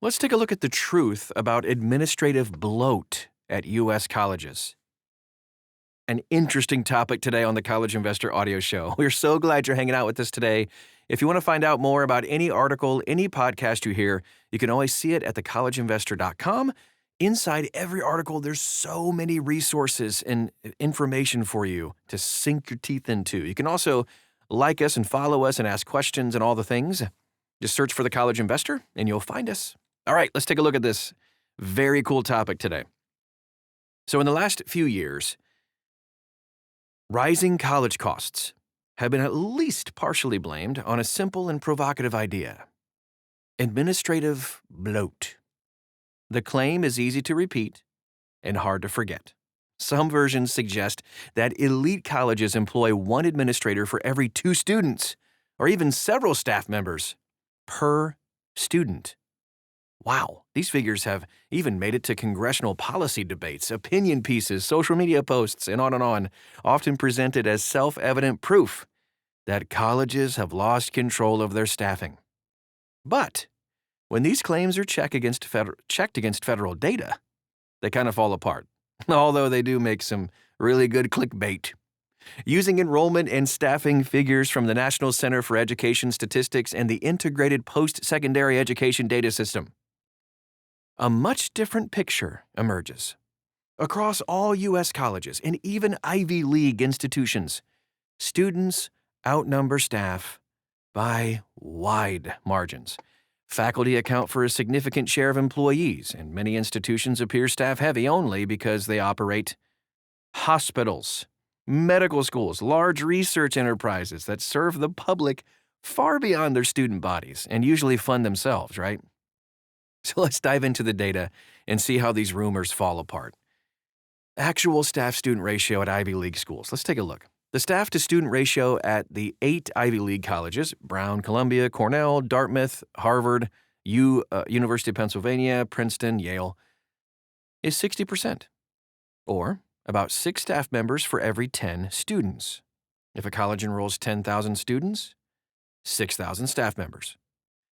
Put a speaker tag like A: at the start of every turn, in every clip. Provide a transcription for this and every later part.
A: Let's take a look at the truth about administrative bloat at U.S. colleges. An interesting topic today on the College Investor Audio Show. We're so glad you're hanging out with us today. If you want to find out more about any article, any podcast you hear, you can always see it at thecollegeinvestor.com. Inside every article, there's so many resources and information for you to sink your teeth into. You can also like us and follow us and ask questions and all the things. Just search for the College Investor and you'll find us. All right, let's take a look at this very cool topic today. So in the last few years, rising college costs have been at least partially blamed on a simple and provocative idea: administrative bloat. The claim is easy to repeat and hard to forget. Some versions suggest that elite colleges employ one administrator for every 2 students, or even several staff members per student. Wow, these figures have even made it to congressional policy debates, opinion pieces, social media posts, and on, often presented as self-evident proof that colleges have lost control of their staffing. But when these claims are checked against federal data, they kind of fall apart, although they do make some really good clickbait. Using enrollment and staffing figures from the National Center for Education Statistics and the Integrated Postsecondary Education Data System, a much different picture emerges. Across all U.S. colleges and even Ivy League institutions, students outnumber staff by wide margins. Faculty account for a significant share of employees, and many institutions appear staff-heavy only because they operate hospitals, medical schools, large research enterprises that serve the public far beyond their student bodies and usually fund themselves, right? So let's dive into the data and see how these rumors fall apart. Actual staff-student ratio at Ivy League schools. Let's take a look. The staff-to-student ratio at the 8 Ivy League colleges, Brown, Columbia, Cornell, Dartmouth, Harvard, University of Pennsylvania, Princeton, Yale, is 60%, or about 6 staff members for every 10 students. If a college enrolls 10,000 students, 6,000 staff members.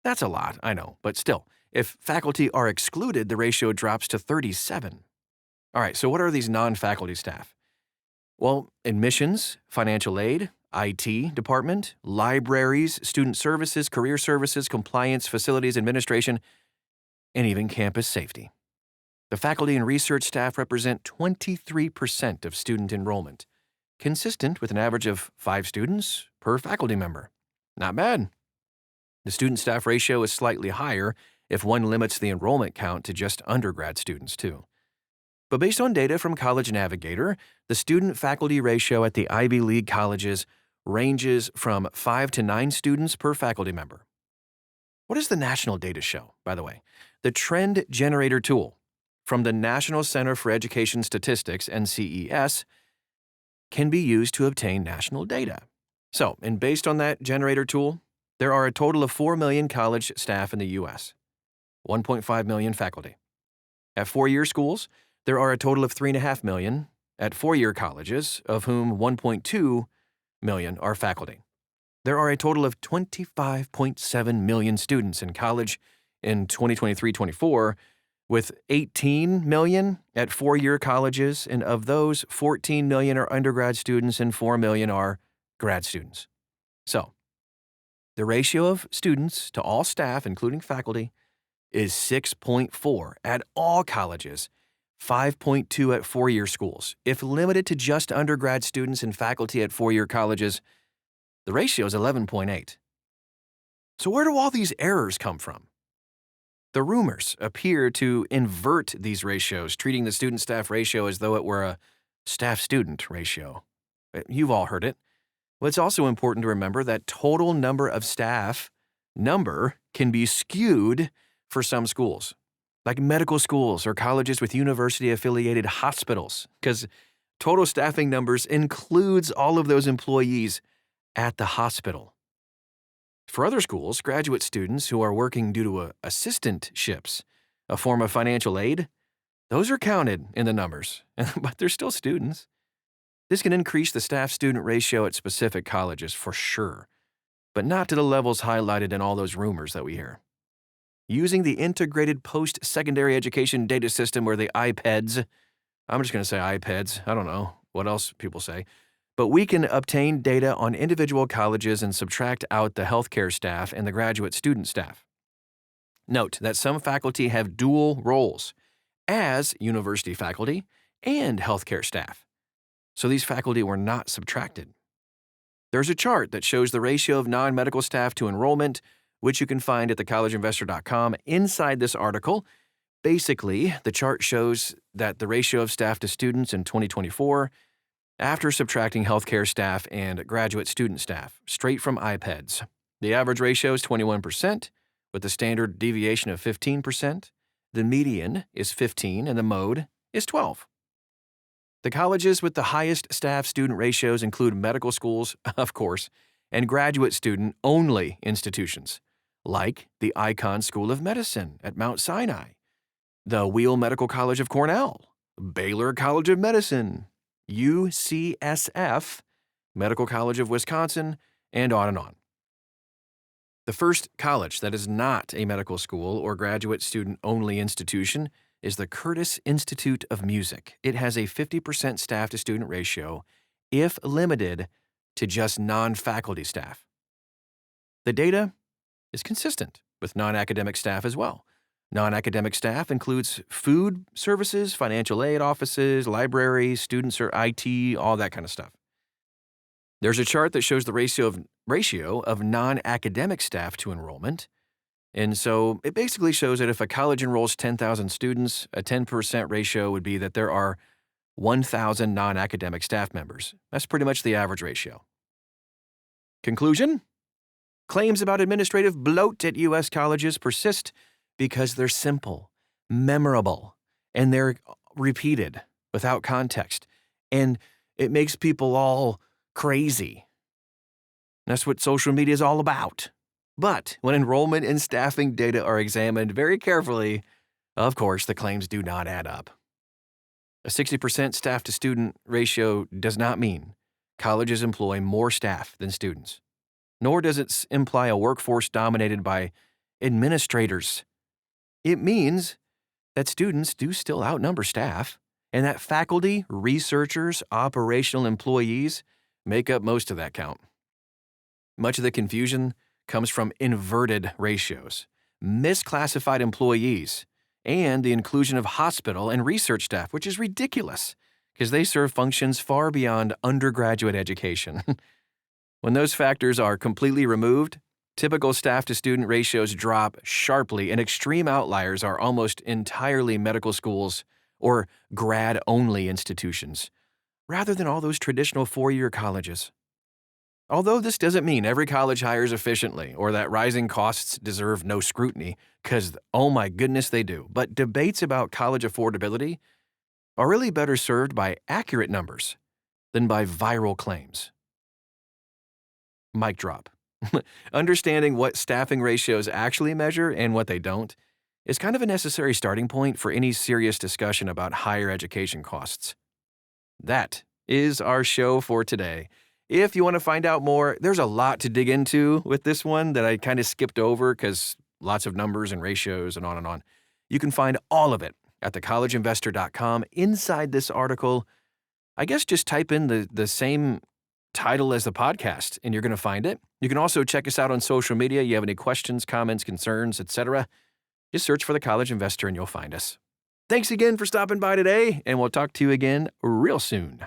A: That's a lot, I know, but still, if faculty are excluded, the ratio drops to 37. All right, so what are these non-faculty staff? Well, admissions, financial aid, IT department, libraries, student services, career services, compliance, facilities administration, and even campus safety. The faculty and research staff represent 23% of student enrollment, consistent with an average of 5 students per faculty member. Not bad. The student-staff ratio is slightly higher if one limits the enrollment count to just undergrad students, too. But based on data from College Navigator, the student-faculty ratio at the Ivy League colleges ranges from 5 to 9 students per faculty member. What does the national data show, by the way? The Trend Generator tool from the National Center for Education Statistics, NCES, can be used to obtain national data. So, and based on that generator tool, there are a total of 4 million college staff in the U.S., 1.5 million faculty. At 4-year schools, there are a total of 3.5 million at 4-year colleges, of whom 1.2 million are faculty. There are a total of 25.7 million students in college in 2023-24, with 18 million at 4-year colleges, and of those, 14 million are undergrad students and 4 million are grad students. So, the ratio of students to all staff, including faculty, is 6.4 at all colleges, 5.2 at 4-year schools. If limited to just undergrad students and faculty at 4-year colleges, the ratio is 11.8. So where do all these errors come from? The rumors appear to invert these ratios, treating the student-staff ratio as though it were a staff-student ratio. You've all heard it. Well, it's also important to remember that total number of staff number can be skewed for some schools, like medical schools or colleges with university-affiliated hospitals, because total staffing numbers includes all of those employees at the hospital. For other schools, graduate students who are working due to assistantships, a form of financial aid, those are counted in the numbers, but they're still students. This can increase the staff-student ratio at specific colleges for sure, but not to the levels highlighted in all those rumors that we hear. using the Integrated Post-Secondary Education Data System, or the IPEDS. I'm just going to say IPEDS. I don't know what else people say. But we can obtain data on individual colleges and subtract out the healthcare staff and the graduate student staff. Note that some faculty have dual roles as university faculty and healthcare staff. So these faculty were not subtracted. There's a chart that shows the ratio of non-medical staff to enrollment, which you can find at thecollegeinvestor.com. Inside this article, basically, the chart shows that the ratio of staff to students in 2024, after subtracting healthcare staff and graduate student staff, straight from IPEDS. The average ratio is 21%, with the standard deviation of 15%. The median is 15, and the mode is 12. The colleges with the highest staff-student ratios include medical schools, of course, and graduate student-only institutions, like the Icahn School of Medicine at Mount Sinai, the Weill Medical College of Cornell, Baylor College of Medicine, UCSF, Medical College of Wisconsin, and on and on. The first college that is not a medical school or graduate student-only institution is the Curtis Institute of Music. It has a 50% staff-to-student ratio, if limited to just non-faculty staff. The data is consistent with non-academic staff as well. Non-academic staff includes food services, financial aid offices, libraries, students or IT, all that kind of stuff. There's a chart that shows the ratio of non-academic staff to enrollment. And so it basically shows that if a college enrolls 10,000 students, a 10% ratio would be that there are 1,000 non-academic staff members. That's pretty much the average ratio. Conclusion? Claims about administrative bloat at U.S. colleges persist because they're simple, memorable, and they're repeated without context. And it makes people all crazy. That's what social media is all about. But when enrollment and staffing data are examined very carefully, of course, the claims do not add up. A 60% staff-to-student ratio does not mean colleges employ more staff than students, nor does it imply a workforce dominated by administrators. It means that students do still outnumber staff, and that faculty, researchers, operational employees make up most of that count. Much of the confusion comes from inverted ratios, misclassified employees, and the inclusion of hospital and research staff, which is ridiculous because they serve functions far beyond undergraduate education. When those factors are completely removed, typical staff-to-student ratios drop sharply, and extreme outliers are almost entirely medical schools or grad-only institutions, rather than all those traditional four-year colleges. Although this doesn't mean every college hires efficiently or that rising costs deserve no scrutiny, because, oh my goodness, they do. But debates about college affordability are really better served by accurate numbers than by viral claims. Mic drop. Understanding what staffing ratios actually measure and what they don't is kind of a necessary starting point for any serious discussion about higher education costs. That is our show for today. If you want to find out more, there's a lot to dig into with this one that I kind of skipped over because lots of numbers and ratios and on and on. You can find all of it at thecollegeinvestor.com. Inside this article, I guess just type in the same title as the podcast and you're going to find it. You can also check us out on social media. You have any questions, comments, concerns, etc., just search for The College Investor and you'll find us. Thanks again for stopping by today, and we'll talk to you again real soon.